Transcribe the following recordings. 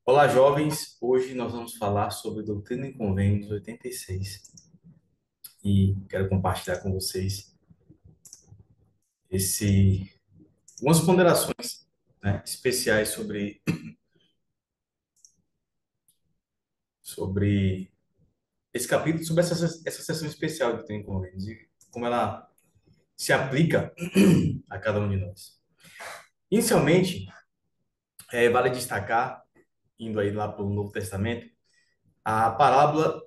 Olá, jovens. Hoje nós vamos falar sobre Doutrina e Convênios 86 e quero compartilhar com vocês esse algumas ponderações, né, especiais sobre esse capítulo, sobre essa sessão especial de Doutrina e Convênios e como ela se aplica a cada um de nós. Inicialmente, vale destacar, indo aí lá para o Novo Testamento, a parábola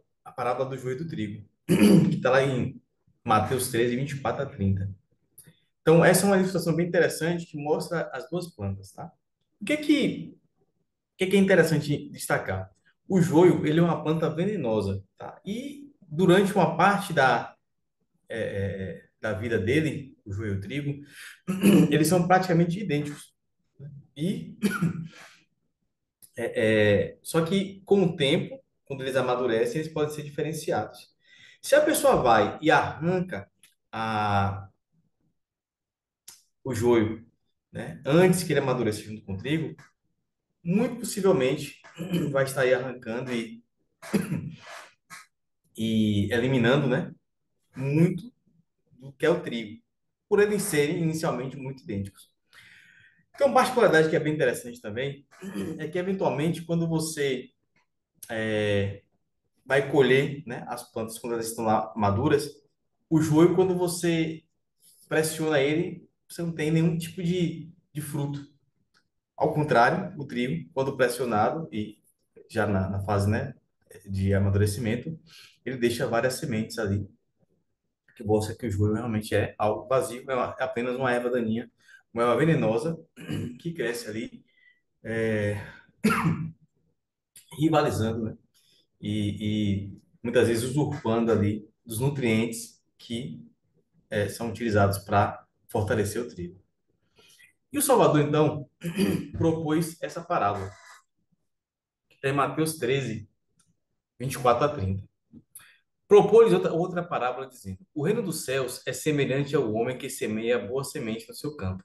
do joio e do trigo, que está lá em Mateus 13, 24 a 30. Então, essa é uma ilustração bem interessante que mostra as duas plantas, tá? O que é interessante destacar? O joio, ele é uma planta venenosa, tá? E durante uma parte da vida dele, o joio e o trigo, eles são praticamente idênticos. E só que com o tempo, quando eles amadurecem, eles podem ser diferenciados. Se a pessoa vai e arranca a, o joio, né, antes que ele amadureça junto com o trigo, muito possivelmente vai estar aí arrancando e eliminando, né, muito do que é o trigo, por eles serem inicialmente muito idênticos. Então, uma particularidade que é bem interessante também é que, eventualmente, quando você vai colher, né, as plantas quando elas estão lá maduras, o joio, quando você pressiona ele, você não tem nenhum tipo de fruto. Ao contrário, o trigo, quando pressionado e já na fase, né, de amadurecimento, ele deixa várias sementes ali, que mostra que o joio realmente é algo vazio, é apenas uma erva daninha, uma erva venenosa que cresce ali, rivalizando, né, e muitas vezes usurpando ali dos nutrientes que são utilizados para fortalecer o trigo. E o Salvador, então, propôs essa parábola, que está em Mateus 13, 24 a 30. Propôs outra parábola dizendo: O reino dos céus é semelhante ao homem que semeia boa semente no seu campo.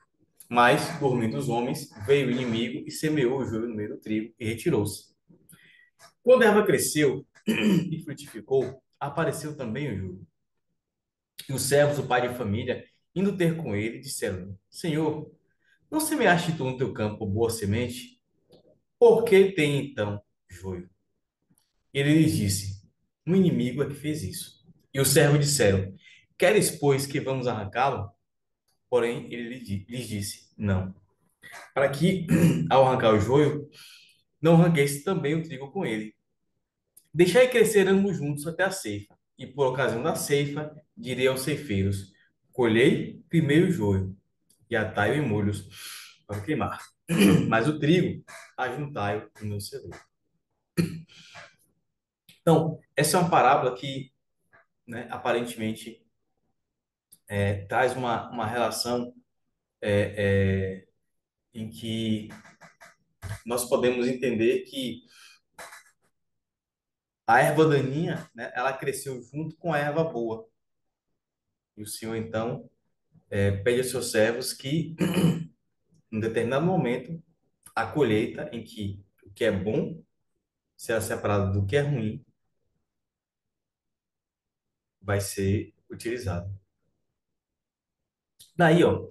Mas, dormindo os homens, veio o inimigo e semeou o joio no meio do trigo e retirou-se. Quando a erva cresceu e frutificou, apareceu também o joio. E os servos do pai de família, indo ter com ele, disseram: Senhor, não semeaste tu no teu campo boa semente? Por que tem então joio? Ele lhes disse: Um inimigo é que fez isso. E os servos disseram: Queres, pois, que vamos arrancá-lo? Porém, ele lhes disse: Não. Para que, ao arrancar o joio, não arranqueis também o trigo com ele. Deixai crescer ambos juntos até a ceifa. E por ocasião da ceifa, direi aos ceifeiros: Colhei primeiro o joio, e atai-o em molhos para queimar. Mas o trigo, ajuntai-o no meu celeiro. Então, essa é uma parábola que, né, aparentemente, traz uma relação em que nós podemos entender que a erva daninha, né, ela cresceu junto com a erva boa. E o Senhor, então, pede aos seus servos que, em determinado momento, a colheita em que o que é bom será separado do que é ruim, vai ser utilizado. Daí, ó,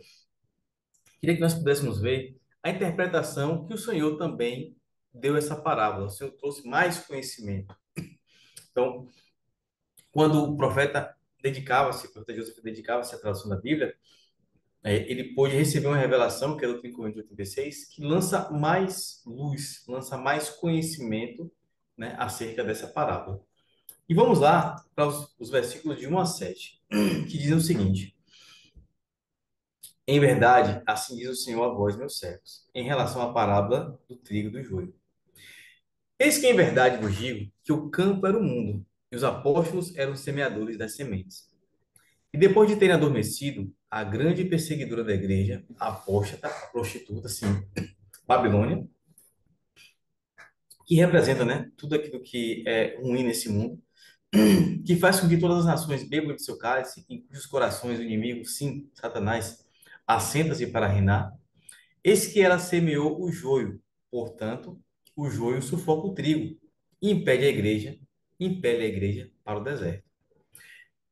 queria que nós pudéssemos ver a interpretação que o Senhor também deu essa parábola. O Senhor trouxe mais conhecimento. Então, quando o profeta José dedicava-se à tradução da Bíblia, ele pôde receber uma revelação, que é do 5:86, que lança mais luz, lança mais conhecimento, né, acerca dessa parábola. E vamos lá para os versículos de 1 a 7, que dizem o seguinte: Em verdade, assim diz o Senhor a vós, meus servos, em relação à parábola do trigo e do joio. Eis que em verdade vos digo que o campo era o mundo, e os apóstolos eram os semeadores das sementes. E depois de terem adormecido, a grande perseguidora da igreja, a apóstata, a prostituta, assim, Babilônia, que representa, né, tudo aquilo que é ruim nesse mundo, que faz com que todas as nações bebam de seu cálice, em cujos corações o inimigo, sim, Satanás, assenta-se para reinar. Eis que ela semeou o joio, portanto, o joio sufoca o trigo e impele a igreja para o deserto.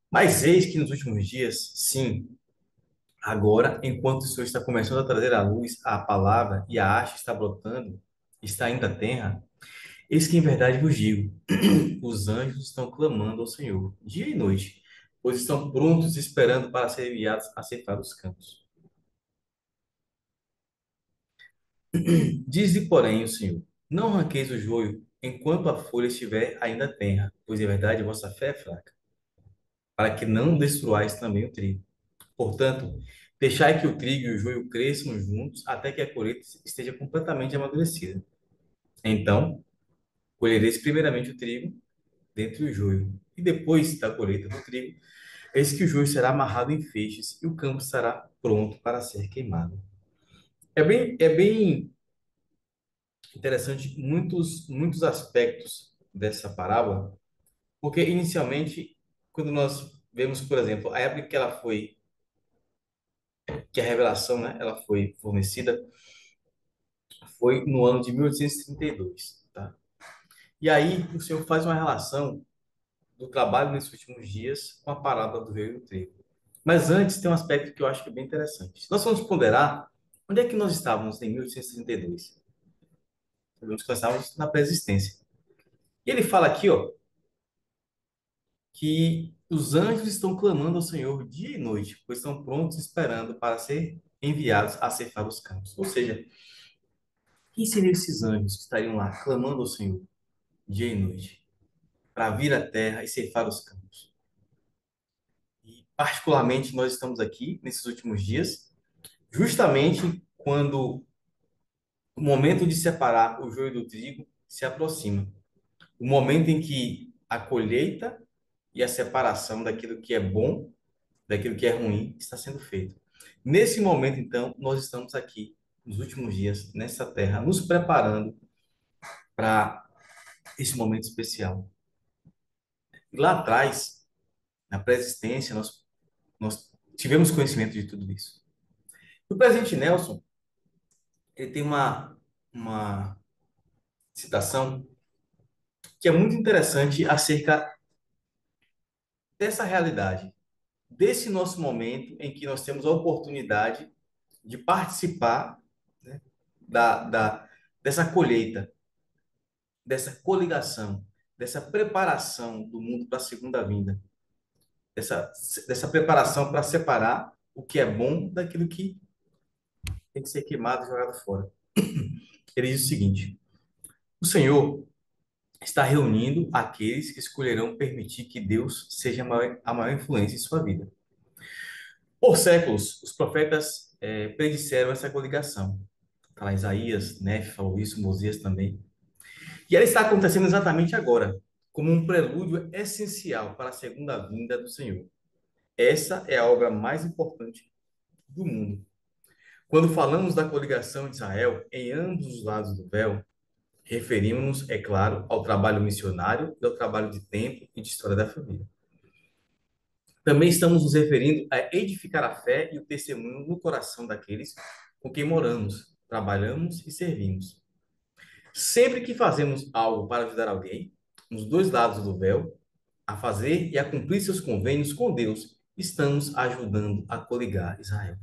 Mas eis que nos últimos dias, sim, agora, enquanto o Senhor está começando a trazer à luz a palavra e a haste está brotando, está indo à terra, eis que em verdade vos digo, os anjos estão clamando ao Senhor, dia e noite, pois estão prontos esperando para serem enviados a ceifar os campos. Diz-lhe, porém, o Senhor, não arranqueis o joio enquanto a folha estiver ainda tenra, pois em verdade vossa fé é fraca, para que não destruais também o trigo. Portanto, deixai que o trigo e o joio cresçam juntos até que a colheita esteja completamente amadurecida. Então, colhereis primeiramente o trigo, dentre o joio, e depois da colheita do trigo, eis que o joio será amarrado em feixes e o campo estará pronto para ser queimado. É bem interessante muitos aspectos dessa parábola, porque inicialmente, quando nós vemos, por exemplo, a época que a revelação, né, ela foi fornecida, foi no ano de 1832, tá? E aí o Senhor faz uma relação do trabalho nesses últimos dias com a parábola do joio e do trigo. Mas antes tem um aspecto que eu acho que é bem interessante. Nós vamos ponderar onde é que nós estávamos em 1832. Sabemos que nós estávamos na pré-existência. E ele fala aqui, ó, que os anjos estão clamando ao Senhor dia e noite, pois estão prontos esperando para ser enviados a ceifar os campos. Ou seja, quem seriam esses anjos que estariam lá clamando ao Senhor dia e noite para vir à terra e ceifar os campos? E particularmente nós estamos aqui nesses últimos dias, justamente quando o momento de separar o joio do trigo se aproxima. O momento em que a colheita e a separação daquilo que é bom, daquilo que é ruim, está sendo feito. Nesse momento, então, nós estamos aqui, nos últimos dias, nessa terra, nos preparando para esse momento especial. E lá atrás, na pré-existência, nós tivemos conhecimento de tudo isso. O presidente Nelson, ele tem uma citação que é muito interessante acerca dessa realidade, desse nosso momento em que nós temos a oportunidade de participar, né, dessa colheita, dessa coligação, dessa preparação do mundo para a segunda vinda, dessa, dessa preparação para separar o que é bom daquilo que tem que ser queimado e jogado fora. Ele diz o seguinte: o Senhor está reunindo aqueles que escolherão permitir que Deus seja a maior influência em sua vida. Por séculos, os profetas predisseram essa coligação. Tá lá Isaías, Nefe falou isso, Mosias também. E ela está acontecendo exatamente agora, como um prelúdio essencial para a segunda vinda do Senhor. Essa é a obra mais importante do mundo. Quando falamos da coligação de Israel em ambos os lados do véu, referimos-nos, é claro, ao trabalho missionário e ao trabalho de tempo e de história da família. Também estamos nos referindo a edificar a fé e o testemunho no coração daqueles com quem moramos, trabalhamos e servimos. Sempre que fazemos algo para ajudar alguém, nos dois lados do véu, a fazer e a cumprir seus convênios com Deus, estamos ajudando a coligar Israel.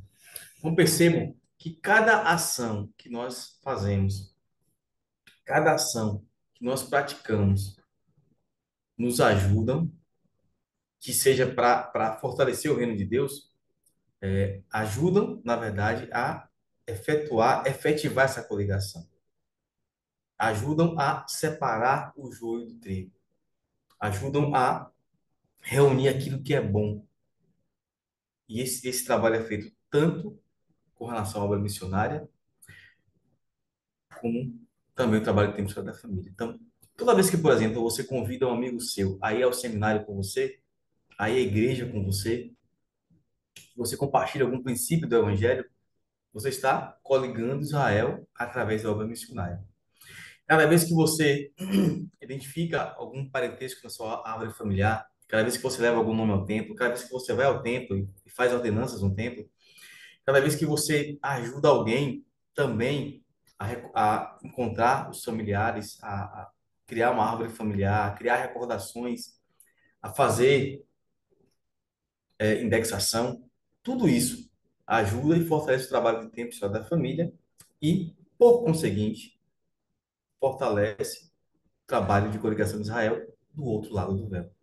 Então percebam que cada ação que nós fazemos, cada ação que nós praticamos, nos ajudam, que seja para fortalecer o reino de Deus, ajudam, na verdade, a efetivar essa coligação. Ajudam a separar o joio do trigo. Ajudam a reunir aquilo que é bom. E esse trabalho é feito tanto com relação à obra missionária, como também o trabalho que temos com a família. Então, toda vez que, por exemplo, você convida um amigo seu a ir ao seminário com você, a ir à igreja com você, você compartilha algum princípio do evangelho, você está coligando Israel através da obra missionária. Cada vez que você identifica algum parentesco na sua árvore familiar, cada vez que você leva algum nome ao templo, cada vez que você vai ao templo e faz ordenanças no templo, cada vez que você ajuda alguém, também a encontrar os familiares, a criar uma árvore familiar, a criar recordações, a fazer indexação, tudo isso ajuda e fortalece o trabalho de tempo social da família e, por conseguinte, fortalece o trabalho de coligação de Israel do outro lado do véu.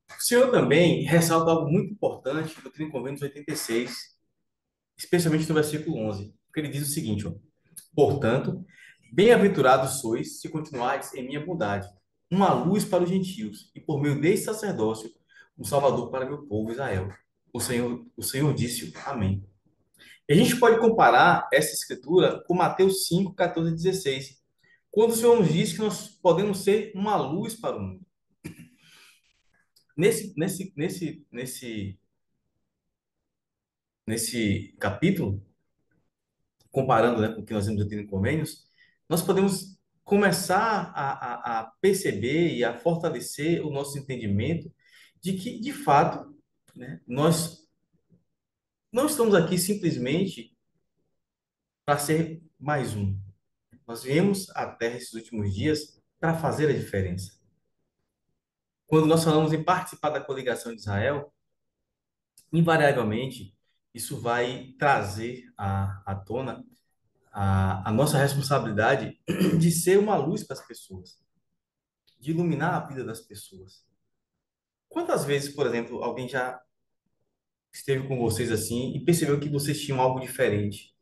O senhor também ressalta algo muito importante no Trino Convênios 86, especialmente no versículo 11, porque ele diz o seguinte, ó: portanto, bem-aventurados sois se continuardes em minha bondade, uma luz para os gentios, e por meio deste sacerdócio, um salvador para meu povo Israel. O Senhor disse amém. E a gente pode comparar essa escritura com Mateus 5, 14 e 16, quando o Senhor nos diz que nós podemos ser uma luz para o mundo. Nesse capítulo, comparando, né, com o que nós vemos aqui em Convênios, nós podemos começar a perceber e a fortalecer o nosso entendimento de que, de fato, né, nós não estamos aqui simplesmente para ser mais um. Nós viemos à Terra esses últimos dias para fazer a diferença. Quando nós falamos em participar da coligação de Israel, invariavelmente isso vai trazer à tona a nossa responsabilidade de ser uma luz para as pessoas, de iluminar a vida das pessoas. Quantas vezes, por exemplo, alguém já esteve com vocês assim e percebeu que vocês tinham algo diferente?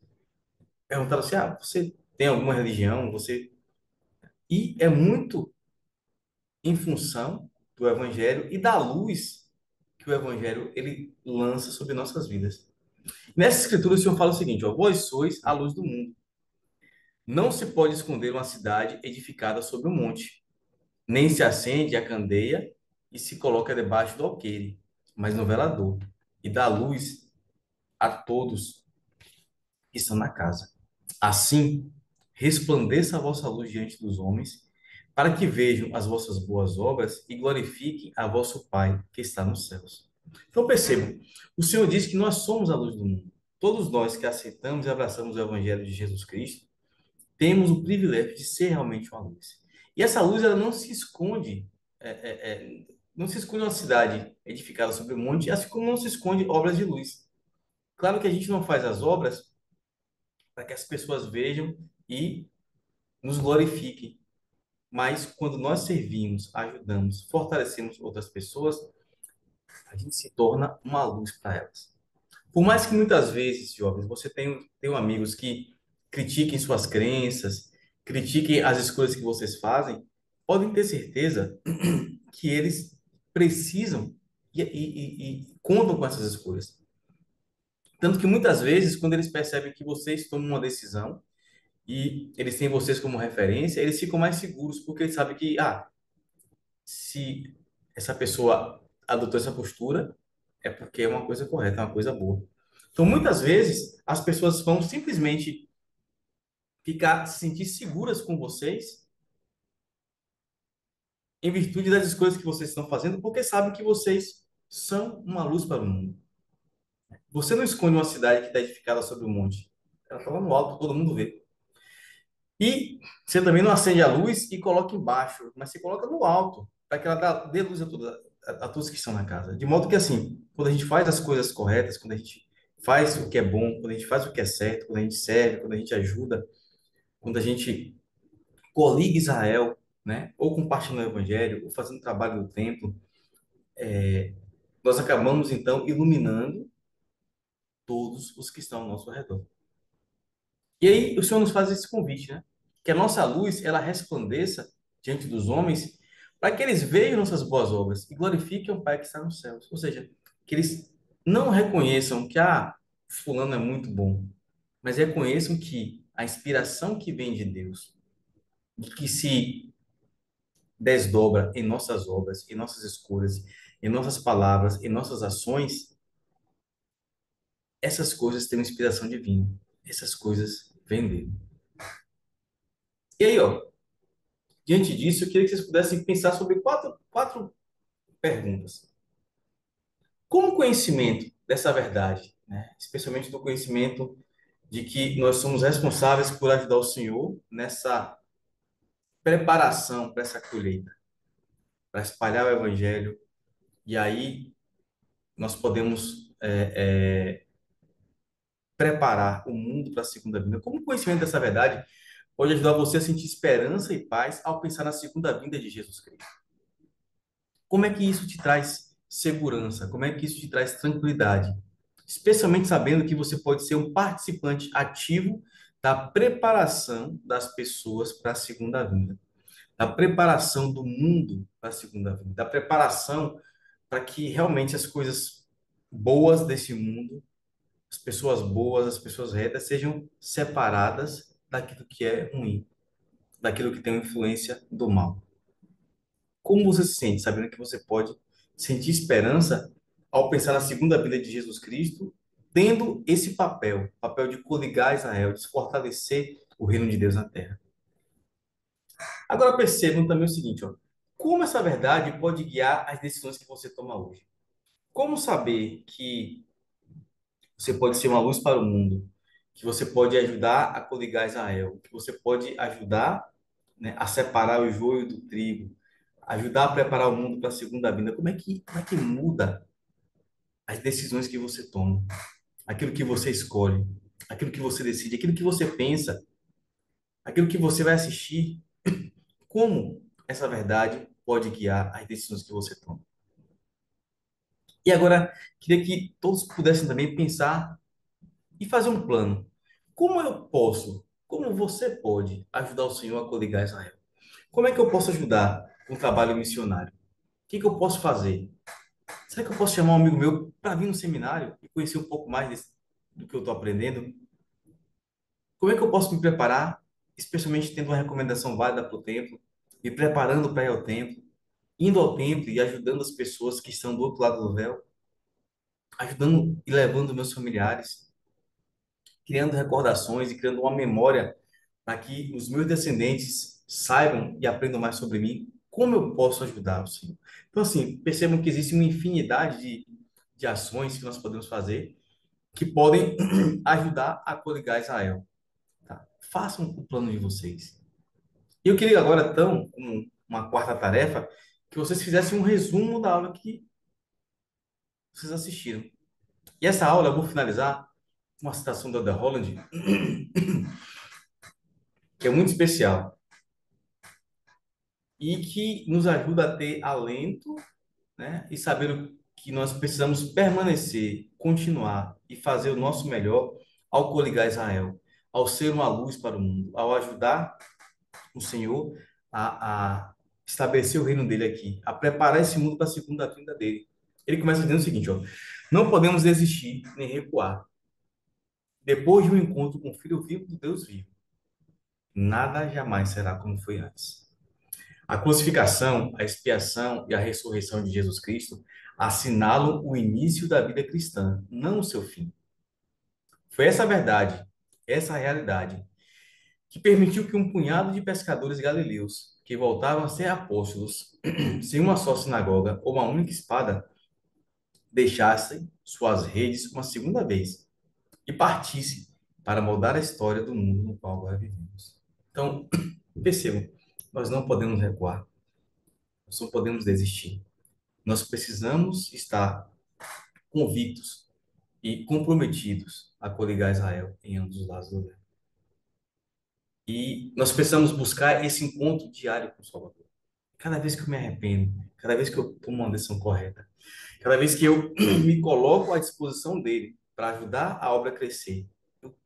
Perguntaram assim: ah, você tem alguma religião? Você. E é muito em função do Evangelho e da luz que o Evangelho ele lança sobre nossas vidas. Nessa escritura, o Senhor fala o seguinte: ó, vós sois a luz do mundo. Não se pode esconder uma cidade edificada sobre um monte. Nem se acende a candeia e se coloca debaixo do alqueire, mas no velador, e dá luz a todos que estão na casa. Assim, resplandeça a vossa luz diante dos homens, para que vejam as vossas boas obras e glorifiquem a vosso Pai que está nos céus. Então percebam, o Senhor diz que nós somos a luz do mundo. Todos nós que aceitamos e abraçamos o Evangelho de Jesus Cristo, temos o privilégio de ser realmente uma luz. E essa luz, ela não se esconde, não se esconde uma cidade edificada sobre um monte, assim como não se esconde obras de luz. Claro que a gente não faz as obras para que as pessoas vejam e nos glorifiquem, mas quando nós servimos, ajudamos, fortalecemos outras pessoas, a gente se torna uma luz para elas. Por mais que muitas vezes, jovens, você tenha amigos que critiquem suas crenças, critiquem as escolhas que vocês fazem, podem ter certeza que eles precisam e contam com essas escolhas. Tanto que muitas vezes, quando eles percebem que vocês tomam uma decisão e eles têm vocês como referência, eles ficam mais seguros, porque eles sabem que, se essa pessoa adotou essa postura, é porque é uma coisa correta, é uma coisa boa. Então, muitas vezes, as pessoas vão simplesmente ficar, se sentir seguras com vocês, em virtude das escolhas que vocês estão fazendo, porque sabem que vocês são uma luz para o mundo. Você não esconde uma cidade que está edificada sobre um monte. Ela está lá no alto, todo mundo vê. E você também não acende a luz e coloca embaixo, mas você coloca no alto, para que ela dê luz a todos que estão na casa. De modo que, assim, quando a gente faz as coisas corretas, quando a gente faz o que é bom, quando a gente faz o que é certo, quando a gente serve, quando a gente ajuda, quando a gente coliga Israel, né, ou compartilhando o evangelho, ou fazendo trabalho no templo, nós acabamos, então, iluminando todos os que estão ao nosso redor. E aí o Senhor nos faz esse convite, né? Que a nossa luz, ela resplandeça diante dos homens, para que eles vejam nossas boas obras e glorifiquem o Pai que está nos céus. Ou seja, que eles não reconheçam que, fulano é muito bom, mas reconheçam que a inspiração que vem de Deus, e que se desdobra em nossas obras, em nossas escolhas, em nossas palavras, em nossas ações, essas coisas têm uma inspiração divina. Essas coisas vêm dele. E aí, ó, diante disso, eu queria que vocês pudessem pensar sobre quatro perguntas. Como o conhecimento dessa verdade, né, especialmente do conhecimento de que nós somos responsáveis por ajudar o Senhor nessa preparação para essa colheita, para espalhar o Evangelho, e aí nós podemos preparar o mundo para a segunda vinda. Como o conhecimento dessa verdade pode ajudar você a sentir esperança e paz ao pensar na segunda vinda de Jesus Cristo? Como é que isso te traz segurança? Como é que isso te traz tranquilidade? Especialmente sabendo que você pode ser um participante ativo da preparação das pessoas para a segunda vinda, da preparação do mundo para a segunda vinda, da preparação para que realmente as coisas boas desse mundo, as pessoas boas, as pessoas retas, sejam separadas daquilo que é ruim, daquilo que tem influência do mal. Como você se sente, sabendo que você pode sentir esperança ao pensar na segunda vinda de Jesus Cristo, tendo esse papel, papel de coligar Israel, de fortalecer o reino de Deus na terra? Agora percebam também o seguinte, ó, como essa verdade pode guiar as decisões que você toma hoje? Como saber que você pode ser uma luz para o mundo, que você pode ajudar a coligar Israel, que você pode ajudar, né, a separar o joio do trigo, ajudar a preparar o mundo para a segunda vinda? Como é que muda as decisões que você toma, aquilo que você escolhe, aquilo que você decide, aquilo que você pensa, aquilo que você vai assistir? Como essa verdade pode guiar as decisões que você toma? E agora, queria que todos pudessem também pensar e fazer um plano. Como eu posso, como você pode ajudar o Senhor a coligar Israel? Como é que eu posso ajudar com o trabalho missionário? O que que eu posso fazer? Será que eu posso chamar um amigo meu para vir no seminário e conhecer um pouco mais do que eu estou aprendendo? Como é que eu posso me preparar, especialmente tendo uma recomendação válida para o templo, me preparando para ir ao templo, indo ao templo e ajudando as pessoas que estão do outro lado do véu, ajudando e levando meus familiares, criando recordações e criando uma memória para que os meus descendentes saibam e aprendam mais sobre mim? Como eu posso ajudar o Senhor? Então, assim, percebam que existe uma infinidade de ações que nós podemos fazer que podem ajudar a coligar Israel. Tá? Façam o plano de vocês. E eu queria agora, então, como uma quarta tarefa, que vocês fizessem um resumo da aula que vocês assistiram. E essa aula eu vou finalizar com uma citação da Elder Holland, que é muito especial e que nos ajuda a ter alento, né? E saber que nós precisamos permanecer, continuar e fazer o nosso melhor ao coligar Israel, ao ser uma luz para o mundo, ao ajudar o Senhor a estabelecer o reino dele aqui, a preparar esse mundo para a segunda vinda dele. Ele começa dizendo o seguinte, ó: não podemos desistir nem recuar. Depois de um encontro com o Filho vivo do Deus vivo, nada jamais será como foi antes. A crucificação, a expiação e a ressurreição de Jesus Cristo assinalam o início da vida cristã, não o seu fim. Foi essa verdade, essa realidade, que permitiu que um punhado de pescadores galileus, que voltavam a ser apóstolos, sem uma só sinagoga ou uma única espada, deixassem suas redes uma segunda vez e partissem para moldar a história do mundo no qual agora vivemos. Então, percebam, nós não podemos recuar, nós não podemos desistir. Nós precisamos estar convictos e comprometidos a coligar Israel em ambos os lados do véu. E nós precisamos buscar esse encontro diário com o Salvador. Cada vez que eu me arrependo, cada vez que eu tomo uma decisão correta, cada vez que eu me coloco à disposição dele para ajudar a obra a crescer, eu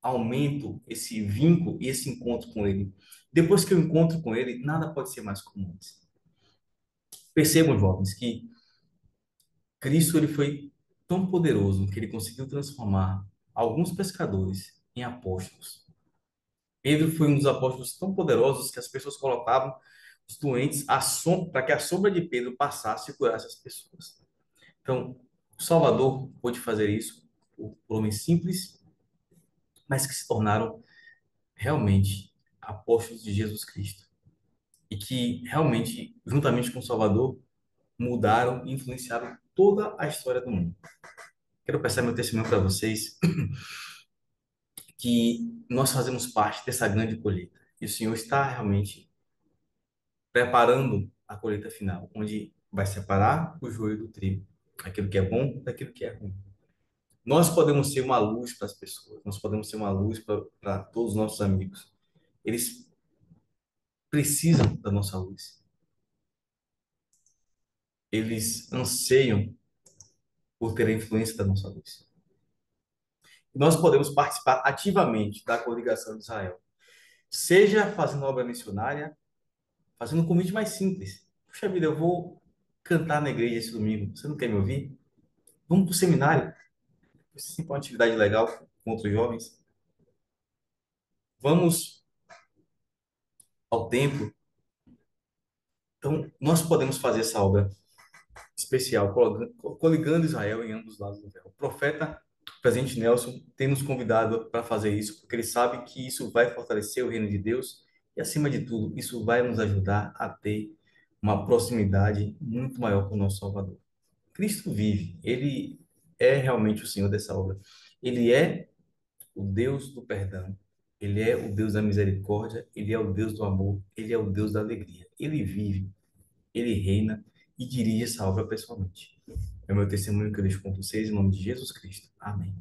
aumento esse vínculo e esse encontro com ele. Depois que eu encontro com ele, nada pode ser mais como antes. Percebam, jovens, que Cristo ele foi tão poderoso que ele conseguiu transformar alguns pescadores em apóstolos. Pedro foi um dos apóstolos tão poderosos que as pessoas colocavam os doentes para que a sombra de Pedro passasse e curasse as pessoas. Então, o Salvador pôde fazer isso por homens simples, mas que se tornaram realmente apóstolos de Jesus Cristo. E que realmente, juntamente com o Salvador, mudaram e influenciaram toda a história do mundo. Quero passar meu testemunho para vocês. que nós fazemos parte dessa grande colheita. E o Senhor está realmente preparando a colheita final, onde vai separar o joio do trigo, aquilo que é bom daquilo que é ruim. Nós podemos ser uma luz para as pessoas, nós podemos ser uma luz para todos os nossos amigos. Eles precisam da nossa luz. Eles anseiam por ter a influência da nossa luz. Nós podemos participar ativamente da coligação de Israel, seja fazendo obra missionária, fazendo um convite mais simples. Puxa vida, eu vou cantar na igreja esse domingo. Você não quer me ouvir? Vamos para o seminário. Isso sim é uma atividade legal com outros jovens. Vamos ao templo. Então, nós podemos fazer essa obra especial, coligando Israel em ambos os lados do véu. O profeta, o presidente Nelson, tem nos convidado para fazer isso, porque ele sabe que isso vai fortalecer o reino de Deus e, acima de tudo, isso vai nos ajudar a ter uma proximidade muito maior com o nosso Salvador. Cristo vive, ele é realmente o Senhor dessa obra. Ele é o Deus do perdão, ele é o Deus da misericórdia, ele é o Deus do amor, ele é o Deus da alegria. Ele vive, ele reina e dirige essa obra pessoalmente. É o meu testemunho que eu deixo com vocês em nome de Jesus Cristo. Amém.